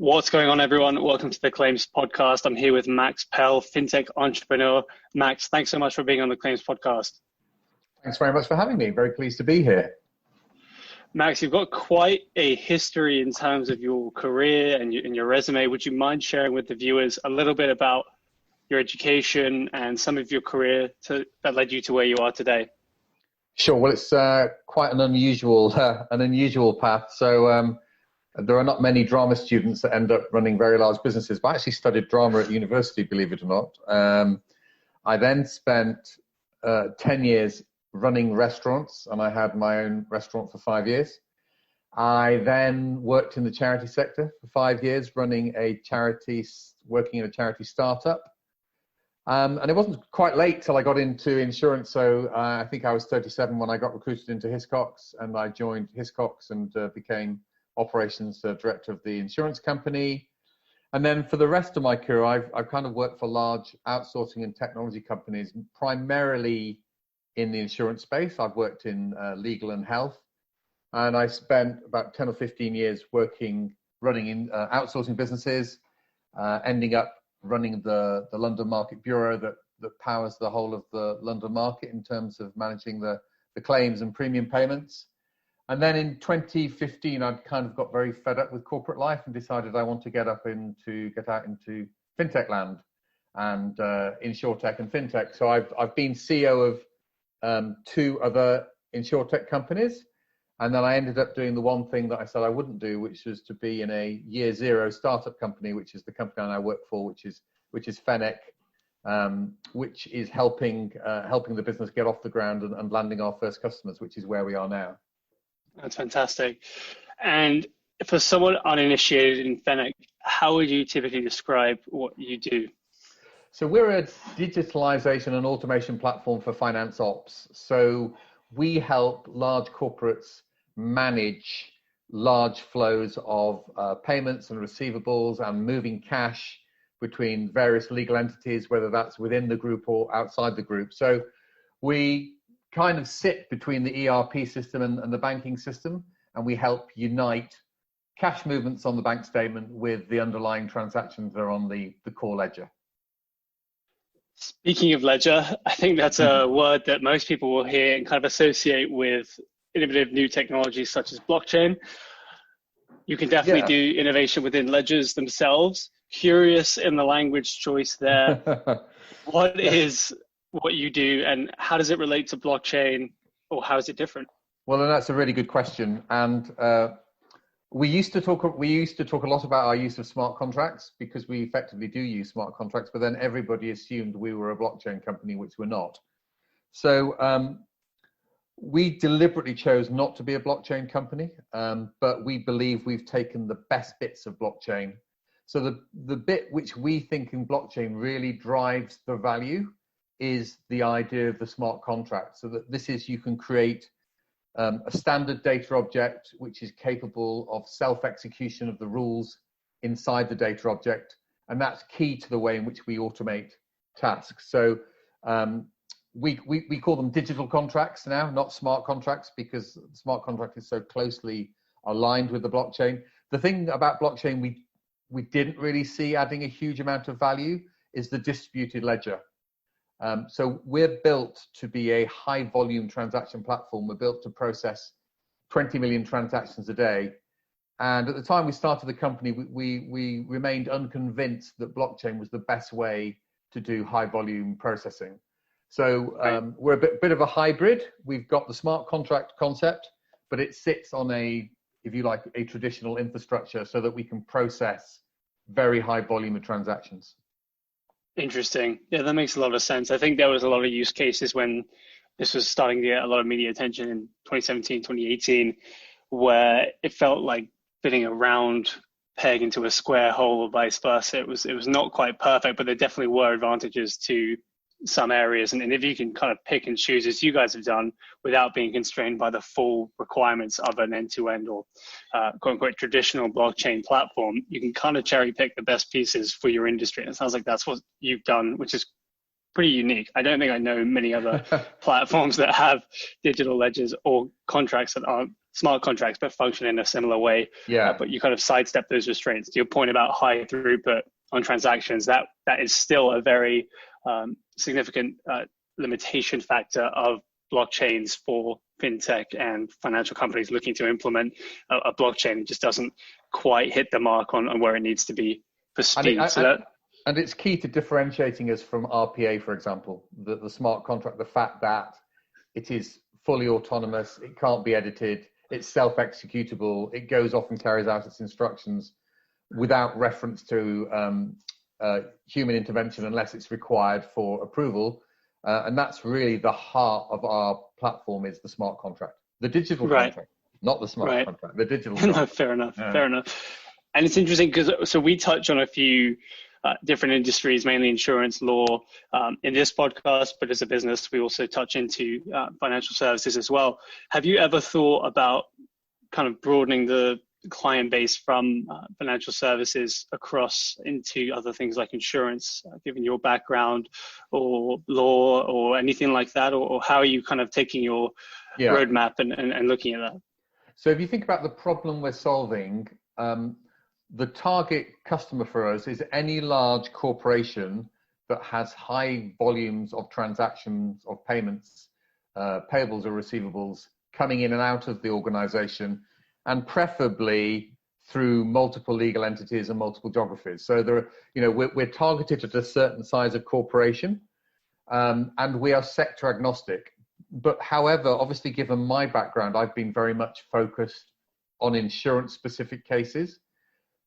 What's going on, everyone? Welcome to the Claims Podcast. I'm here with Max Pell, fintech entrepreneur. Max, thanks so much for being on the Claims Podcast. Thanks very much for having me. Very pleased to be here. Max, you've got quite a history in terms of your career and your resume. Would you mind sharing with the viewers a little bit about your education and some of your career that led you to where you are today? Sure. Well, it's quite an unusual path. So there are not many drama students that end up running very large businesses, but I actually studied drama at university, believe it or not. I then spent 10 years running restaurants, and I had my own restaurant for 5 years. I then worked in the charity sector for 5 years, working in a charity startup. And it wasn't quite late till I got into insurance. So I think I was 37 when I got recruited into Hiscox, and I joined Hiscox and became operations director of the insurance company. And then for the rest of my career, I've kind of worked for large outsourcing and technology companies, primarily in the insurance space. I've worked in legal and health, and I spent about 10 or 15 years running in outsourcing businesses, ending up running the London Market Bureau that powers the whole of the London market in terms of managing the claims and premium payments. And then in 2015, I'd kind of got very fed up with corporate life and decided I want to get out into fintech land and insurtech and fintech. So I've been CEO of 2 other insurtech companies, and then I ended up doing the one thing that I said I wouldn't do, which was to be in a year zero startup company, which is the company I work for, which is Fennec, which is helping the business get off the ground and landing our first customers, which is where we are now. That's fantastic. And for someone uninitiated in Fennec, how would you typically describe what you do? So we're a digitalization and automation platform for finance ops. So we help large corporates manage large flows of payments and receivables and moving cash between various legal entities, whether that's within the group or outside the group. So we kind of sit between the ERP system and the banking system, and we help unite cash movements on the bank statement with the underlying transactions that are on the core ledger. Speaking of ledger, I think that's a word that most people will hear and kind of associate with innovative new technologies such as blockchain. You can definitely do innovation within ledgers themselves. Curious in the language choice there. What is what you do, and how does it relate to blockchain, or how is it different? Well, that's a really good question. And we used to talk a lot about our use of smart contracts, because we effectively do use smart contracts, but then everybody assumed we were a blockchain company, which we're not. So we deliberately chose not to be a blockchain company, but we believe we've taken the best bits of blockchain. So the bit which we think in blockchain really drives the value is the idea of the smart contract. So that you can create a standard data object which is capable of self-execution of the rules inside the data object, and that's key to the way in which we automate tasks. So we call them digital contracts now, not smart contracts, because the smart contract is so closely aligned with the blockchain. The thing about blockchain we didn't really see adding a huge amount of value is the distributed ledger. So we're built to be a high volume transaction platform. We're built to process 20 million transactions a day. And at the time we started the company, we remained unconvinced that blockchain was the best way to do high volume processing. So we're a bit of a hybrid. We've got the smart contract concept, but it sits on if you like, a traditional infrastructure so that we can process very high volume of transactions. Interesting. Yeah, that makes a lot of sense. I think there was a lot of use cases when this was starting to get a lot of media attention in 2017, 2018, where it felt like fitting a round peg into a square hole or vice versa. It was not quite perfect, but there definitely were advantages to some areas. And if you can kind of pick and choose, as you guys have done, without being constrained by the full requirements of an end-to-end or quote unquote traditional blockchain platform, you can kind of cherry pick the best pieces for your industry. And it sounds like that's what you've done, which is pretty unique. I don't think I know many other platforms that have digital ledgers or contracts that aren't smart contracts, but function in a similar way. Yeah. But you kind of sidestep those restraints. To your point about high throughput on transactions, that is still a very significant limitation factor of blockchains for fintech and financial companies looking to implement a blockchain. It just doesn't quite hit the mark on where it needs to be for speed. And it's key to differentiating us from RPA, for example, the smart contract, the fact that it is fully autonomous, it can't be edited, it's self-executable, it goes off and carries out its instructions without reference to human intervention unless it's required for approval. And that's really the heart of our platform, is the smart contract, the digital contract, not the smart contract, the digital contract. No, fair enough, fair enough. And it's interesting because we touch on a few different industries, mainly insurance, law, in this podcast, but as a business, we also touch into financial services as well. Have you ever thought about kind of broadening the client base from financial services across into other things like insurance, given your background, or law, or anything like that? Or how are you kind of taking your roadmap and looking at that? So if you think about the problem we're solving, the target customer for us is any large corporation that has high volumes of transactions of payments, payables or receivables coming in and out of the organization, and preferably through multiple legal entities and multiple geographies. So we're targeted at a certain size of corporation, and we are sector agnostic. But however, obviously, given my background, I've been very much focused on insurance specific cases.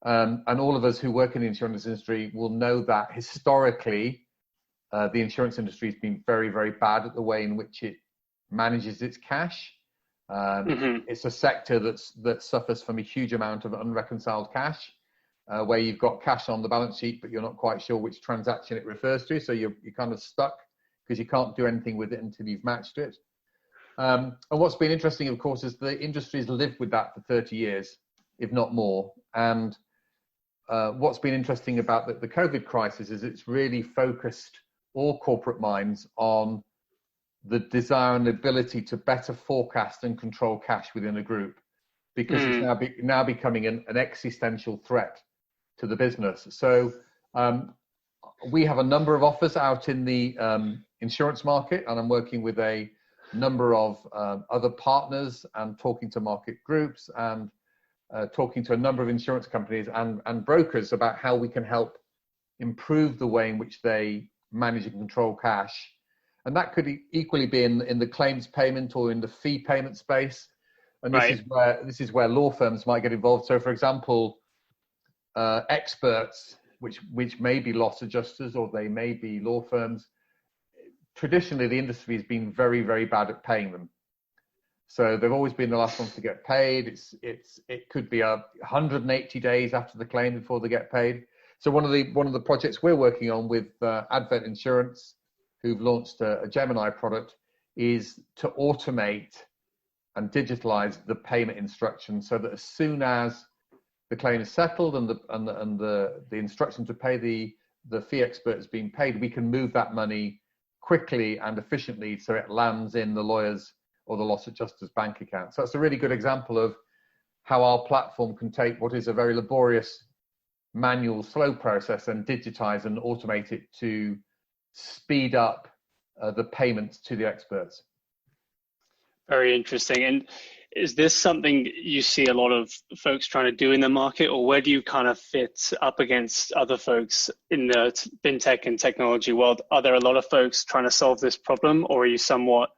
And all of us who work in the insurance industry will know that historically, the insurance industry has been very, very bad at the way in which it manages its cash. It's a sector that suffers from a huge amount of unreconciled cash, where you've got cash on the balance sheet, but you're not quite sure which transaction it refers to. So you're kind of stuck because you can't do anything with it until you've matched it. And what's been interesting, of course, is the industry's lived with that for 30 years, if not more. And what's been interesting about the COVID crisis is it's really focused all corporate minds on the desire and ability to better forecast and control cash within a group, because it's now becoming an existential threat to the business. So we have a number of offers out in the insurance market, and I'm working with a number of other partners and talking to market groups and talking to a number of insurance companies and brokers about how we can help improve the way in which they manage and control cash. And that could equally be in the claims payment or in the fee payment space. And this is where law firms might get involved. So, for example, experts, which may be loss adjusters or they may be law firms, traditionally the industry has been very, very bad at paying them. So they've always been the last ones to get paid. It could be 180 days after the claim before they get paid. So one of the projects we're working on with Advent Insurance, who've launched a Gemini product, is to automate and digitalize the payment instructions, so that as soon as the claim is settled and the instruction to pay the fee expert has been paid, we can move that money quickly and efficiently so it lands in the lawyer's or the loss adjuster's bank account. So that's a really good example of how our platform can take what is a very laborious, manual, slow process and digitize and automate it to speed up the payments to the experts. Very interesting. And is this something you see a lot of folks trying to do in the market, or where do you kind of fit up against other folks in the fintech and technology world? Are there a lot of folks trying to solve this problem, or are you somewhat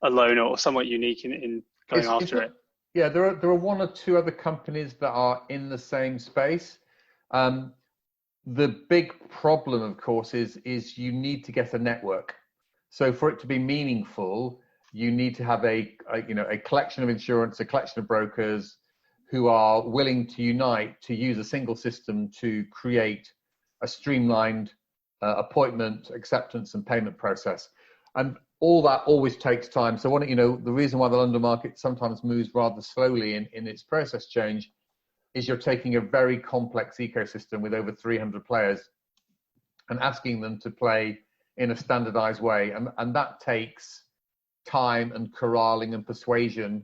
alone or somewhat unique in going after it? Yeah, there are one or two other companies that are in the same space. The big problem, of course, is you need to get a network. So for it to be meaningful, you need to have a collection of insurance, a collection of brokers who are willing to unite to use a single system to create a streamlined appointment, acceptance, and payment process. And all that always takes time. So the reason why the London market sometimes moves rather slowly in its process change is you're taking a very complex ecosystem with over 300 players and asking them to play in a standardized way. And that takes time and corralling and persuasion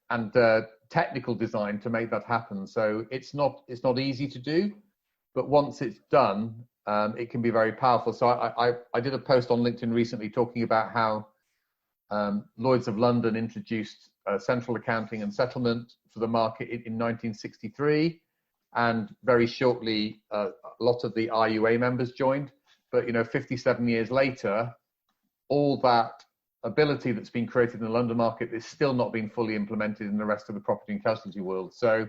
and technical design to make that happen. So it's not easy to do, but once it's done, it can be very powerful. So I did a post on LinkedIn recently talking about how Lloyd's of London introduced central accounting and settlement for the market in 1963, and very shortly a lot of the RUA members joined. But 57 years later, all that ability that's been created in the London market is still not being fully implemented in the rest of the property and casualty world. So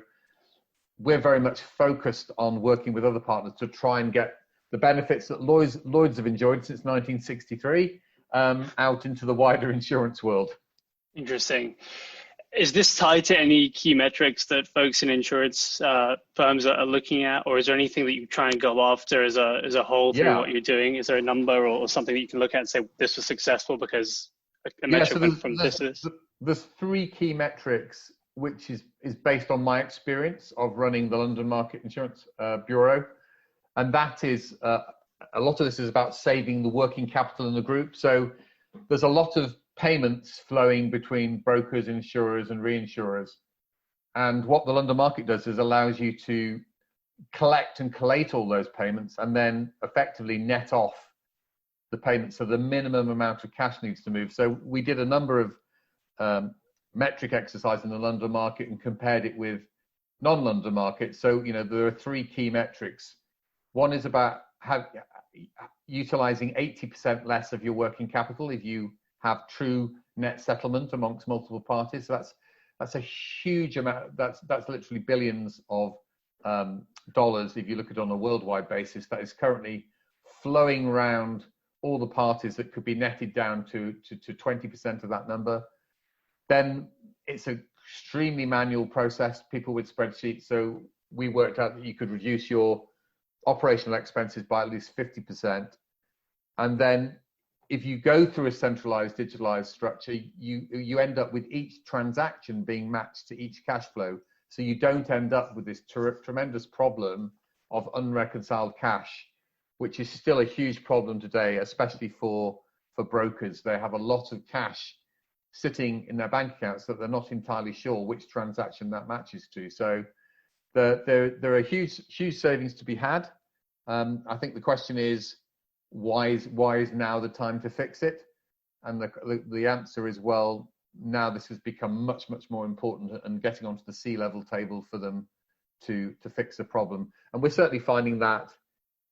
we're very much focused on working with other partners to try and get the benefits that Lloyd's have enjoyed since 1963 out into the wider insurance world. Interesting. Is this tied to any key metrics that folks in insurance firms are looking at, or is there anything that you try and go after as a whole through what you're doing? Is there a number or something that you can look at and say this was successful because a metric went from this to this? There's three key metrics, which is based on my experience of running the London Market Insurance Bureau, and that is a lot of this is about saving the working capital in the group. So there's a lot of payments flowing between brokers, insurers, and reinsurers. And what the London market does is allows you to collect and collate all those payments and then effectively net off the payments. So the minimum amount of cash needs to move. So we did a number of metric exercise in the London market and compared it with non-London markets. So, there are three key metrics. One is about utilizing 80% less of your working capital if you have true net settlement amongst multiple parties. So that's a huge amount. That's literally billions of dollars if you look at it on a worldwide basis that is currently flowing around all the parties that could be netted down to 20% of that number. Then it's an extremely manual process, people with spreadsheets. So we worked out that you could reduce your operational expenses by at least 50%. And then if you go through a centralized, digitalized structure, you end up with each transaction being matched to each cash flow. So you don't end up with this tremendous problem of unreconciled cash, which is still a huge problem today, especially for brokers. They have a lot of cash sitting in their bank accounts that they're not entirely sure which transaction that matches to. So there are huge savings to be had. I think the question is, why is now the time to fix it? And the answer is, well, now this has become much more important and getting onto the C-level table for them to fix the problem. And we're certainly finding that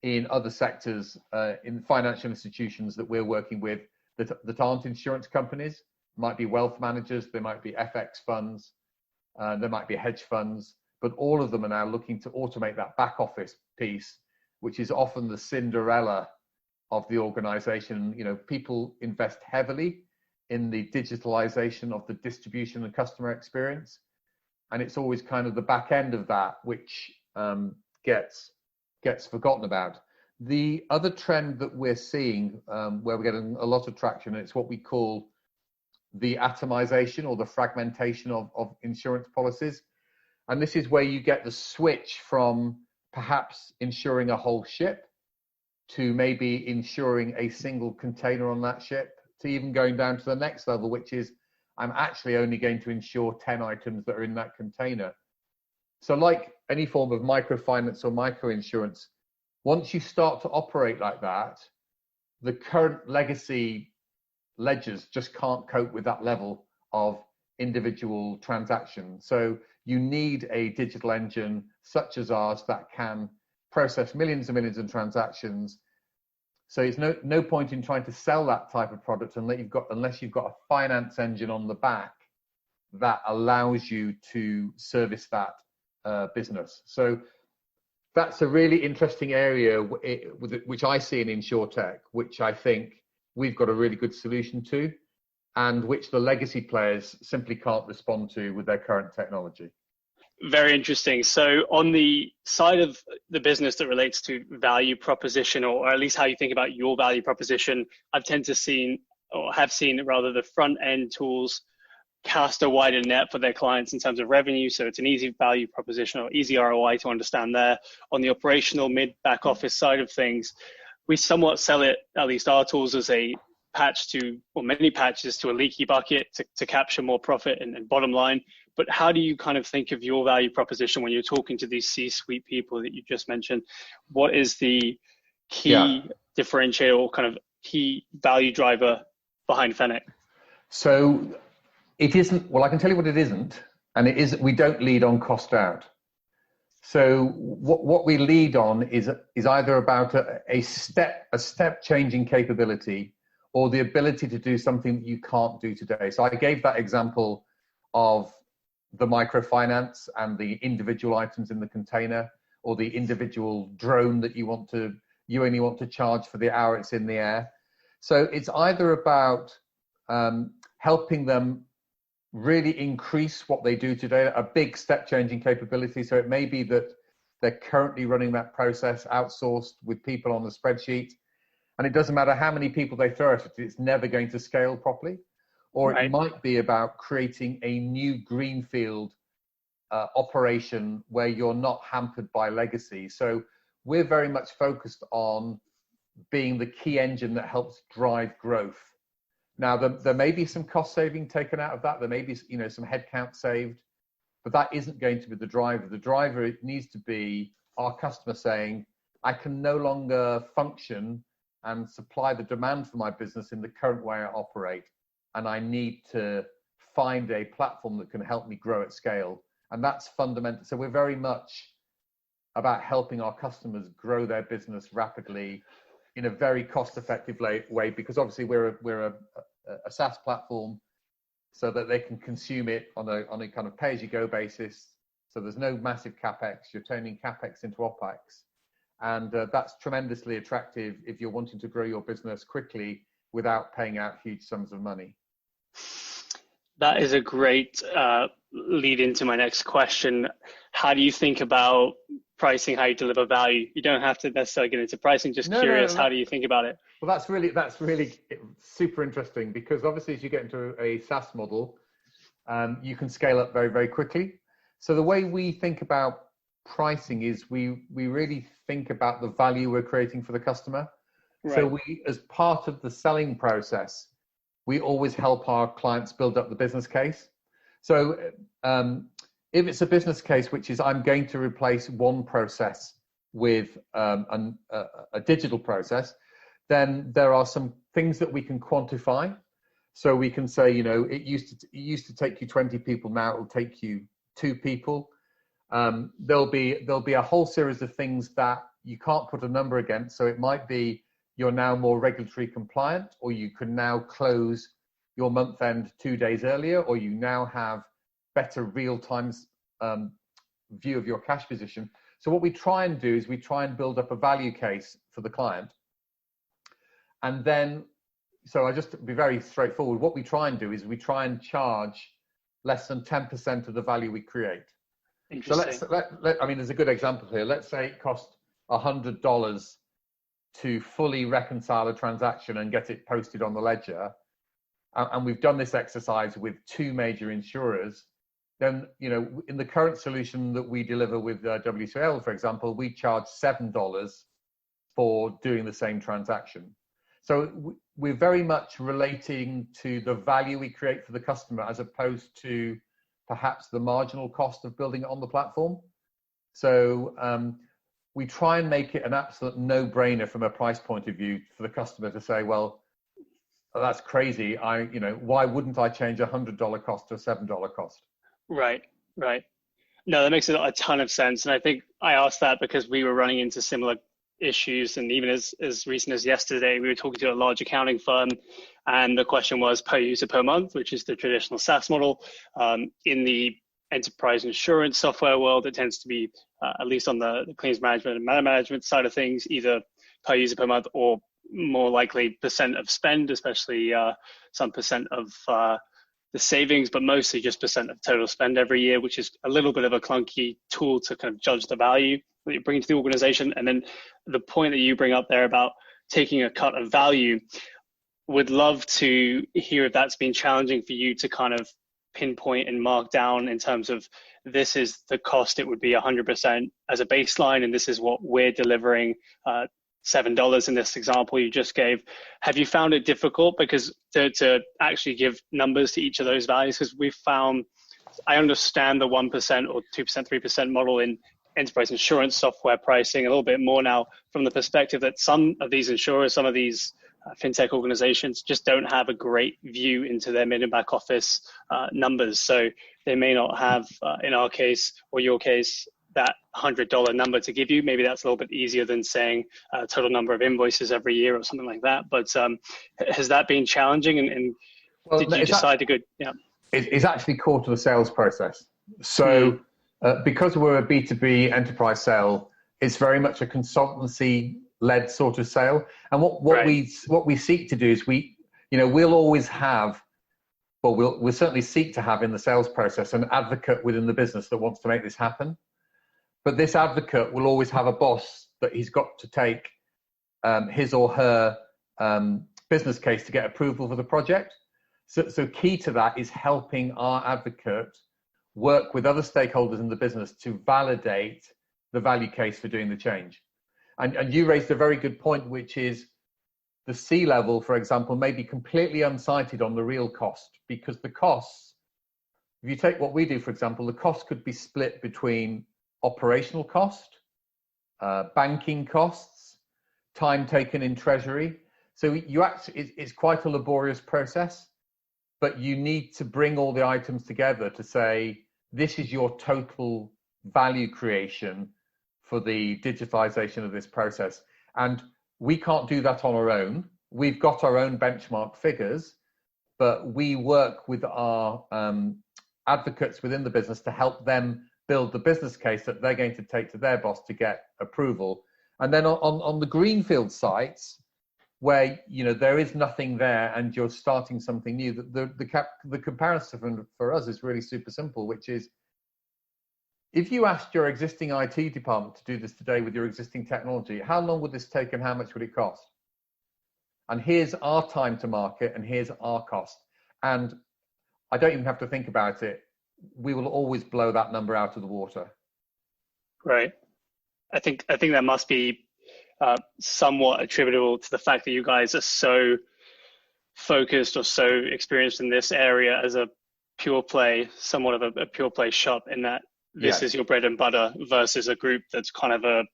in other sectors, in financial institutions that we're working with that aren't insurance companies. Might be wealth managers, there might be FX funds, there might be hedge funds, but all of them are now looking to automate that back office piece, which is often the Cinderella of the organization. People invest heavily in the digitalization of the distribution and customer experience, and it's always kind of the back end of that which gets forgotten about. The other trend that we're seeing, where we're getting a lot of traction, and it's what we call the atomization or the fragmentation of insurance policies. And this is where you get the switch from perhaps insuring a whole ship to maybe insuring a single container on that ship, to even going down to the next level, which is I'm actually only going to insure 10 items that are in that container. So like any form of microfinance or microinsurance, once you start to operate like that, the current legacy ledgers just can't cope with that level of individual transaction. So you need a digital engine such as ours that can process millions and millions of transactions. So it's no point in trying to sell that type of product unless you've got a finance engine on the back that allows you to service that business. So that's a really interesting area which I see in InsurTech, which I think we've got a really good solution to, and which the legacy players simply can't respond to with their current technology. Very interesting. So on the side of the business that relates to value proposition, or at least how you think about your value proposition, I've tend to have seen rather the front end tools cast a wider net for their clients in terms of revenue. So it's an easy value proposition or easy ROI to understand there. On the operational mid back office side of things, we somewhat sell it, at least our tools, as a patch to, or many patches to a leaky bucket to capture more profit and bottom line. but how do you kind of think of your value proposition when you're talking to these C-suite people that you just mentioned? What is the Yeah. key differentiator or kind of key value driver behind Fennec? So it isn't, well, I can tell you what it isn't, and it is, we don't lead on cost out. So what we lead on is either about a step changing capability or the ability to do something that you can't do today. So I gave that example of the microfinance and the individual items in the container, or the individual drone that you only want to charge for the hour it's in the air. So it's either about helping them really increase what they do today, a big step changing capability. So it may be that they're currently running that process outsourced with people on the spreadsheet, and it doesn't matter how many people they throw at it, it's never going to scale properly. Or Right. it might be about creating a new greenfield operation where you're not hampered by legacy. So we're very much focused on being the key engine that helps drive growth. Now, there may be some cost saving taken out of that. There may be, some headcount saved, but that isn't going to be the driver. The driver, it needs to be our customer saying, I can no longer function and supply the demand for my business in the current way I operate, and I need to find a platform that can help me grow at scale. And that's fundamental. So we're very much about helping our customers grow their business rapidly in a very cost-effective way, because obviously we're a SaaS platform, so that they can consume it on a kind of pay-as-you-go basis. So there's no massive capex. You're turning capex into opex, and that's tremendously attractive if you're wanting to grow your business quickly without paying out huge sums of money. That is a great lead into my next question. How do you think about pricing, how you deliver value? You don't have to necessarily get into pricing, just curious, how do you think about it? Well, that's really super interesting, because obviously as you get into a SaaS model, you can scale up very, very quickly. So the way we think about pricing is we really think about the value we're creating for the customer. Right. So we, as part of the selling process, we always help our clients build up the business case. So if it's a business case which is, I'm going to replace one process with a digital process, then there are some things that we can quantify. So we can say, it used to take you 20 people, now it will take you 2 people. There'll be a whole series of things that you can't put a number against. So it might be you're now more regulatory compliant, or you can now close your month end 2 days earlier, or you now have better real-time view of your cash position. So what we try and do is we try and build up a value case for the client. And then, so I just be very straightforward, what we try and do is we try and charge less than 10% of the value we create. So there's a good example here. Let's say it costs $100 to fully reconcile a transaction and get it posted on the ledger. And we've done this exercise with 2 major insurers. Then, in the current solution that we deliver with WCL, for example, we charge $7 for doing the same transaction. So we're very much relating to the value we create for the customer, as opposed to perhaps the marginal cost of building it on the platform. So we try and make it an absolute no-brainer from a price point of view for the customer to say, well, that's crazy. Why wouldn't I change a $100 cost to a $7 cost? Right. No, that makes a ton of sense. And I think I asked that because we were running into similar issues. And even as recent as yesterday, we were talking to a large accounting firm, and the question was per user per month, which is the traditional SaaS model. In the enterprise insurance software world, it tends to be, at least on the claims management and matter management side of things, either per user per month or more likely percent of spend, especially some percent of the savings, but mostly just percent of total spend every year, which is a little bit of a clunky tool to kind of judge the value that you bring to the organization. And then the point that you bring up there about taking a cut of value, would love to hear if that's been challenging for you to kind of pinpoint and mark down in terms of, this is the cost it would be 100% as a baseline, and this is what we're delivering, $7 in this example you just gave. Have you found it difficult because to actually give numbers to each of those values? Because we've found I understand the 1% or 2%, 3% model in enterprise insurance software pricing a little bit more now from the perspective that some of these insurers, some of these fintech organizations just don't have a great view into their mid and back office numbers. So they may not have, in our case or your case, that $100 number to give you. Maybe that's a little bit easier than saying total number of invoices every year or something like that. But has that been challenging? And well, did you decide to go? Yeah, it's actually core to the sales process. So because we're a B2B enterprise sale, it's very much a consultancy-led sort of sale. And what we seek to do is we'll always have, well, we'll certainly seek to have in the sales process an advocate within the business that wants to make this happen. But this advocate will always have a boss that he's got to take his or her business case to get approval for the project. So key to that is helping our advocate work with other stakeholders in the business to validate the value case for doing the change. And you raised a very good point, which is the C-level, for example, may be completely unsighted on the real cost, because the costs, if you take what we do, for example, the cost could be split between operational cost, banking costs, time taken in treasury. So it's quite a laborious process, but you need to bring all the items together to say, this is your total value creation for the digitalization of this process. And we can't do that on our own. We've got our own benchmark figures, but we work with our advocates within the business to help them build the business case that they're going to take to their boss to get approval. And then on the greenfield sites, where there is nothing there and you're starting something new, the comparison for us is really super simple, which is, if you asked your existing IT department to do this today with your existing technology, how long would this take and how much would it cost? And here's our time to market and here's our cost. And I don't even have to think about it. We will always blow that number out of the water. Right. I think that must be somewhat attributable to the fact that you guys are so focused or so experienced in this area as a pure play, somewhat of a pure play shop, in that this is your bread and butter versus a group that's kind of an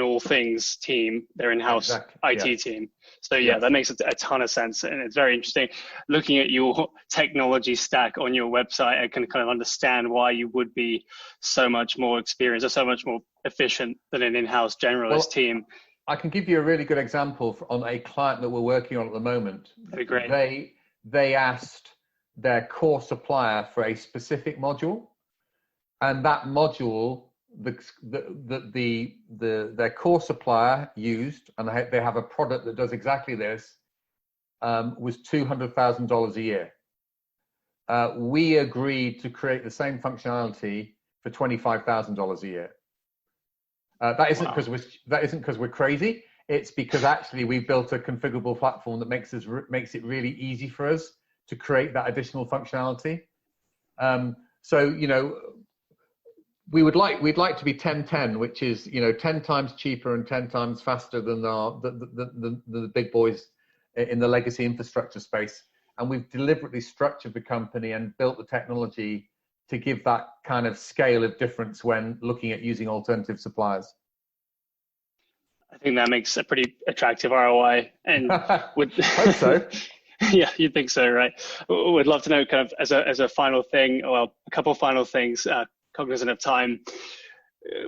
all things team, their in-house IT team. So that makes a ton of sense. And it's very interesting looking at your technology stack on your website. I can kind of understand why you would be so much more experienced or so much more efficient than an in-house generalist team. I can give you a really good example on a client that we're working on at the moment. That'd be great. They asked their core supplier for a specific module, and that module their core supplier used, and they have a product that does exactly this, was $200,000 a year. We agreed to create the same functionality for $25,000 a year. That isn't because we're crazy. It's because actually we built a configurable platform that makes it really easy for us to create that additional functionality. We'd like to be 10-10, which is 10 times cheaper and 10 times faster than the big boys in the legacy infrastructure space. And we've deliberately structured the company and built the technology to give that kind of scale of difference when looking at using alternative suppliers. I think that makes a pretty attractive ROI. And would hope so. Yeah, you'd think so, right? Would love to know, kind of as a final thing, well, a couple of final things, cognizant of time.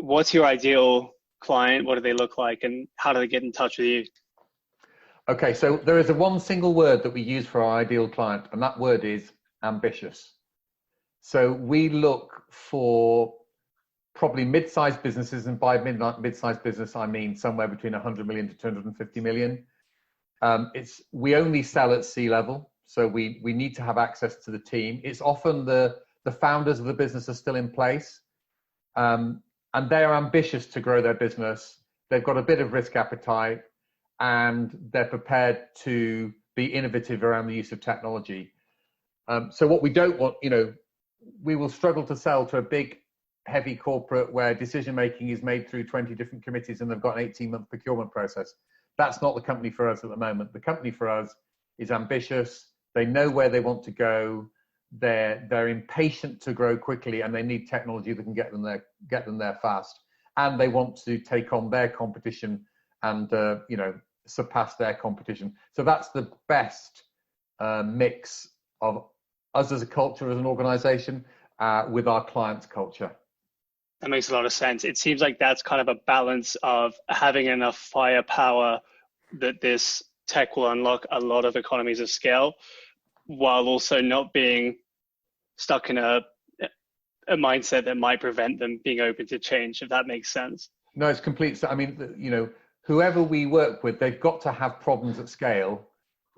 What's your ideal client? What do they look like, and how do they get in touch with you? Okay, so there is one single word that we use for our ideal client, and that word is ambitious. So we look for probably mid-sized businesses, and by mid-sized business, I mean somewhere between 100 million to 250 million. We only sell at C-level, so we need to have access to the team. It's often the founders of the business are still in place, and they're ambitious to grow their business. They've got a bit of risk appetite, and they're prepared to be innovative around the use of technology. So what we don't want, we will struggle to sell to a big, heavy corporate where decision-making is made through 20 different committees and they've got an 18-month procurement process. That's not the company for us at the moment. The company for us is ambitious. They know where they want to go. they're impatient to grow quickly, and they need technology that can get them there fast. And they want to take on their competition and surpass their competition. So that's the best mix of us as a culture, as an organization, with our clients' culture. That makes a lot of sense. It seems like that's kind of a balance of having enough firepower that this tech will unlock a lot of economies of scale, while also not being stuck in a mindset that might prevent them being open to change, if that makes sense. No, it's complete. I mean, whoever we work with, they've got to have problems at scale.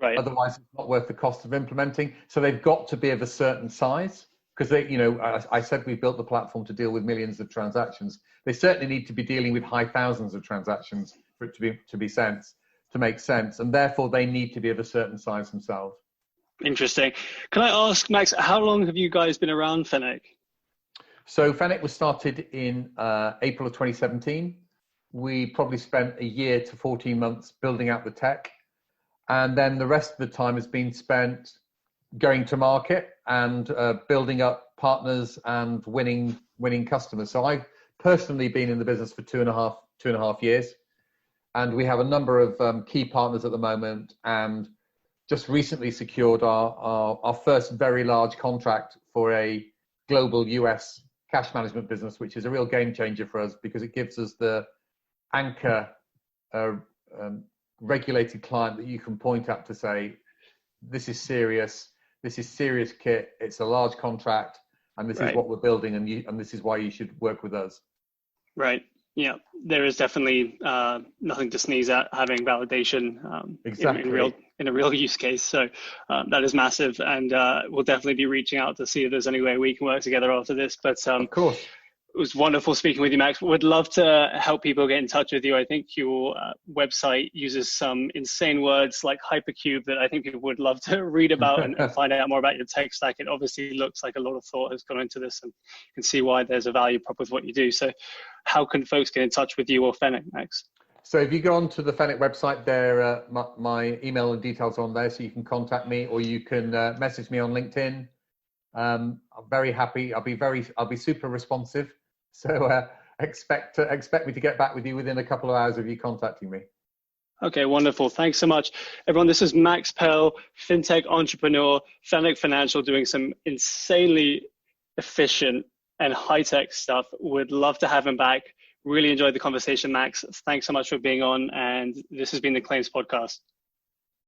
Right. Otherwise, it's not worth the cost of implementing. So they've got to be of a certain size. Because I said we built the platform to deal with millions of transactions. They certainly need to be dealing with high thousands of transactions for it to make sense, and therefore they need to be of a certain size themselves. Interesting. Can I ask, Max, how long have you guys been around Fennec? So Fennec was started in April of 2017. We probably spent a year to 14 months building out the tech, and then the rest of the time has been spent going to market and building up partners and winning customers. So I've personally been in the business for two and a half years, and we have a number of key partners at the moment, and just recently secured our first very large contract for a global US cash management business, which is a real game changer for us because it gives us the anchor regulated client that you can point at to say, this is serious. This is serious kit. It's a large contract, and this is what we're building, and this is why you should work with us. Right. Yeah. There is definitely nothing to sneeze at having validation exactly. in a real use case. So that is massive, and we'll definitely be reaching out to see if there's any way we can work together after this. But of course. It was wonderful speaking with you, Max. Would love to help people get in touch with you. I think your website uses some insane words like hypercube that I think people would love to read about and find out more about your tech stack. It obviously looks like a lot of thought has gone into this, and you can see why there's a value prop with what you do. So how can folks get in touch with you or Fennec, Max? So if you go onto the Fennec website, there my email and details are on there, so you can contact me, or you can message me on LinkedIn. I'm very happy. I'll be super responsive. So expect me to get back with you within a couple of hours of you contacting me. Okay, wonderful. Thanks so much. Everyone, this is Max Pell, fintech entrepreneur, Fennec Financial, doing some insanely efficient and high-tech stuff. Would love to have him back. Really enjoyed the conversation, Max. Thanks so much for being on. And this has been the Claims Podcast.